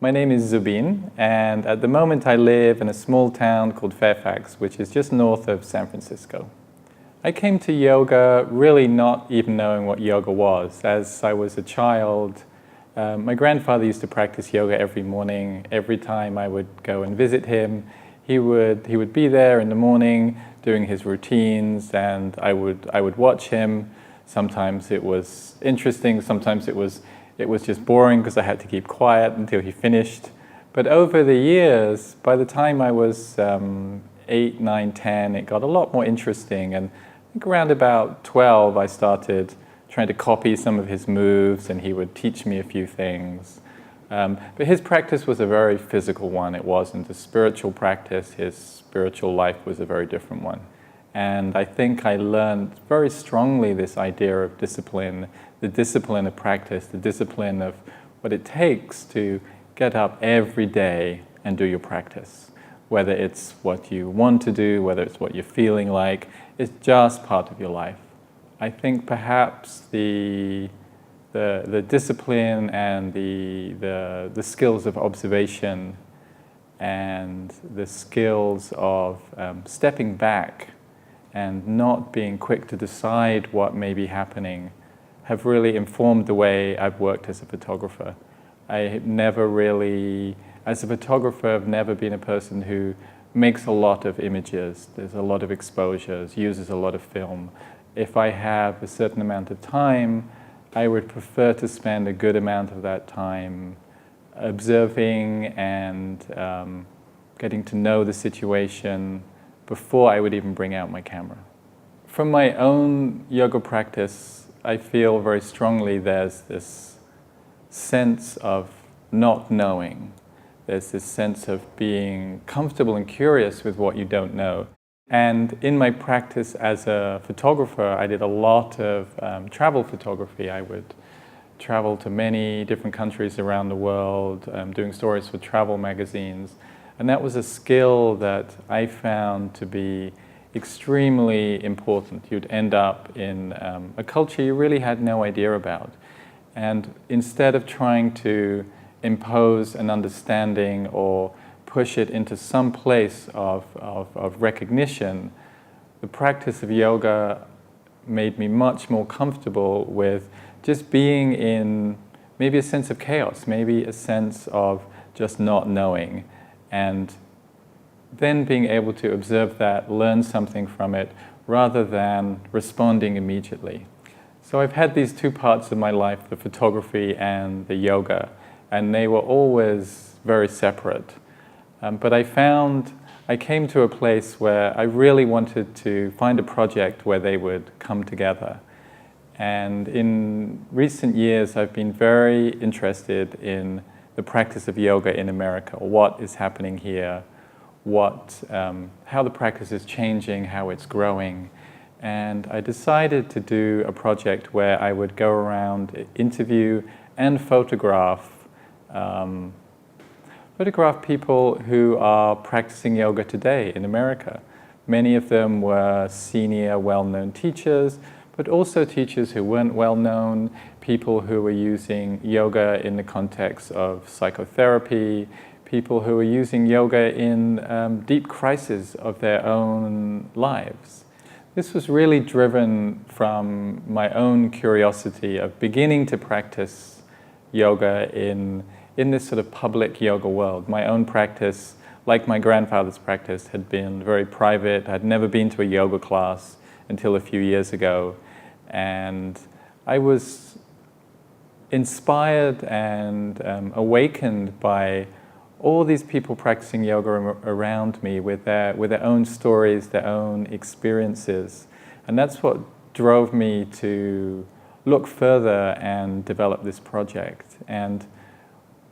My name is Zubin, and at the moment I live in a small town called Fairfax, which is just north of San Francisco. I came to yoga really not even knowing what yoga was. As I was a child, my grandfather used to practice yoga every morning. Every time I would go and visit him, he would be there in the morning doing his routines, and I would watch him. Sometimes it was interesting, sometimes it was just boring because I had to keep quiet until he finished. But over the years, by the time I was 8, 9, 10, it got a lot more interesting. And I think around about 12, I started trying to copy some of his moves, and he would teach me a few things. But his practice was a very physical one. It wasn't a spiritual practice. His spiritual life was a very different one. And I think I learned very strongly this idea of discipline, the discipline of practice, the discipline of what it takes to get up every day and do your practice. Whether it's what you want to do, whether it's what you're feeling like, it's just part of your life. I think perhaps the discipline and the skills of observation and the skills of stepping back and not being quick to decide what may be happening have really informed the way I've worked as a photographer. I never really, as a photographer, I've never been a person who makes a lot of images. There's a lot of exposures, uses a lot of film. If I have a certain amount of time, I would prefer to spend a good amount of that time observing and getting to know the situation before I would even bring out my camera. From my own yoga practice, I feel very strongly there's this sense of not knowing. There's this sense of being comfortable and curious with what you don't know. And in my practice as a photographer, I did a lot of travel photography. I would travel to many different countries around the world, doing stories for travel magazines. And that was a skill that I found to be extremely important. You'd end up in a culture you really had no idea about. And instead of trying to impose an understanding or push it into some place of recognition, the practice of yoga made me much more comfortable with just being in maybe a sense of chaos, maybe a sense of just not knowing. And then being able to observe that, learn something from it, rather than responding immediately. So I've had these two parts of my life, the photography and the yoga, and they were always very separate. But I came to a place where I really wanted to find a project where they would come together. And in recent years, I've been very interested in the practice of yoga in America, what is happening here, how the practice is changing, how it's growing. And I decided to do a project where I would go around, interview and photograph people who are practicing yoga today in America. Many of them were senior, well-known teachers, but also teachers who weren't well-known, people who were using yoga in the context of psychotherapy, people who were using yoga in deep crisis of their own lives. This was really driven from my own curiosity of beginning to practice yoga in this sort of public yoga world. My own practice, like my grandfather's practice, had been very private. I'd never been to a yoga class until a few years ago. And I was inspired and awakened by all these people practicing yoga around me with their own stories, their own experiences. And that's what drove me to look further and develop this project. And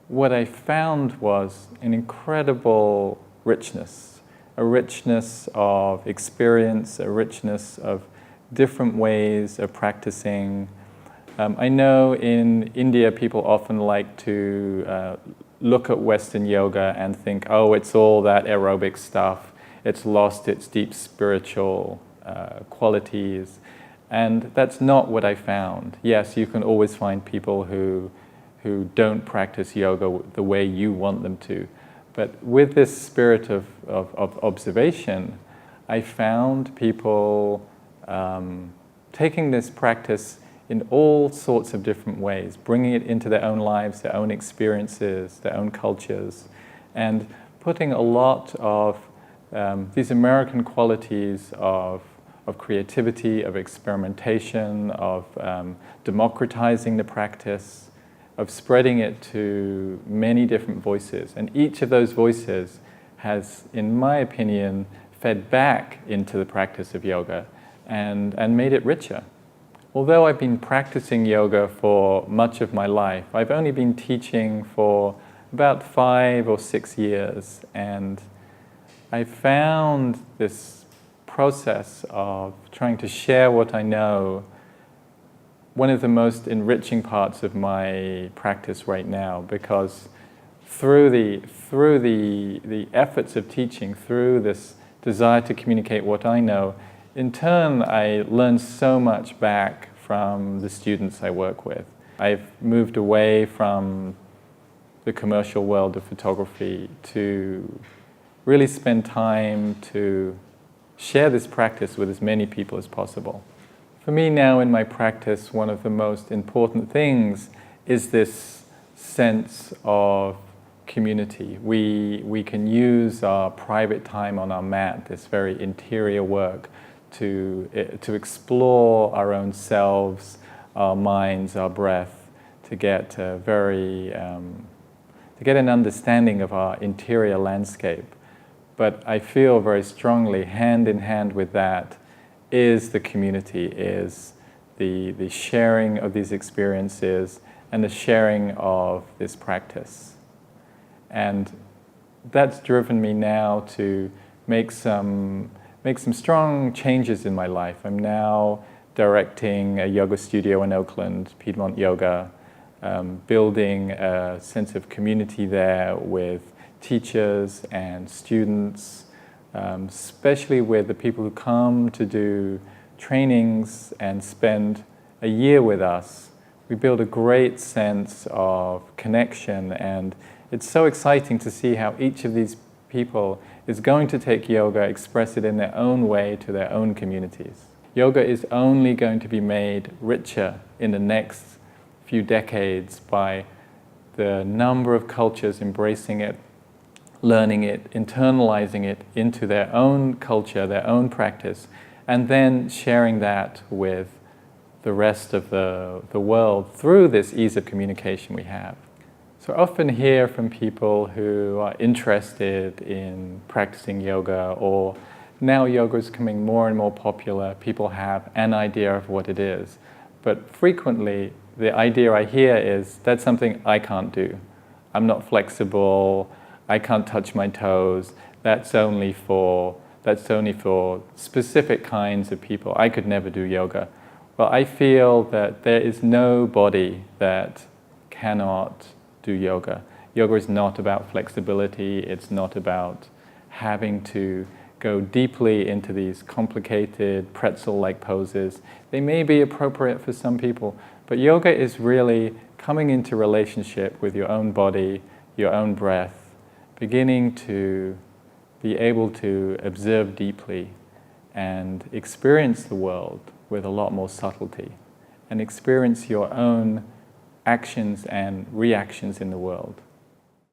what I found was an incredible richness, a richness of experience, a richness of different ways of practicing. I know in India people often like to look at Western yoga and think, oh, it's all that aerobic stuff, it's lost its deep spiritual qualities. And that's not what I found. Yes, you can always find people who who don't practice yoga the way you want them to. But with this spirit of observation, I found people taking this practice in all sorts of different ways, bringing it into their own lives, their own experiences, their own cultures, and putting a lot of these American qualities of creativity, of experimentation, of democratizing the practice, of spreading it to many different voices. And each of those voices has, in my opinion, fed back into the practice of yoga and made it richer. Although I've been practicing yoga for much of my life, I've only been teaching for about 5 or 6 years, and I found this process of trying to share what I know one of the most enriching parts of my practice right now, because through the efforts of teaching, through this desire to communicate what I know, in turn I learn so much back from the students I work with. I've moved away from the commercial world of photography to really spend time to share this practice with as many people as possible. For me now in my practice, one of the most important things is this sense of community. We can use our private time on our mat, this very interior work, to explore our own selves, our minds, our breath, to get to get an understanding of our interior landscape. But I feel very strongly, hand in hand with that, is the community, is the sharing of these experiences and the sharing of this practice. And that's driven me now to make some strong changes in my life. I'm now directing a yoga studio in Oakland, Piedmont Yoga, building a sense of community there with teachers and students, especially with the people who come to do trainings and spend a year with us. We build a great sense of connection, and it's so exciting to see how each of these people is going to take yoga, express it in their own way to their own communities. Yoga is only going to be made richer in the next few decades by the number of cultures embracing it, learning it, internalizing it into their own culture, their own practice, and then sharing that with the rest of the world through this ease of communication we have. So I often hear from people who are interested in practicing yoga, or now yoga is becoming more and more popular. People have an idea of what it is. But frequently, the idea I hear is, that's something I can't do. I'm not flexible, I can't touch my toes, that's only for specific kinds of people. I could never do yoga. Well, I feel that there is no body that cannot do yoga. Yoga is not about flexibility, it's not about having to go deeply into these complicated pretzel-like poses. They may be appropriate for some people, but yoga is really coming into relationship with your own body, your own breath, beginning to be able to observe deeply and experience the world with a lot more subtlety, and experience your own actions and reactions in the world.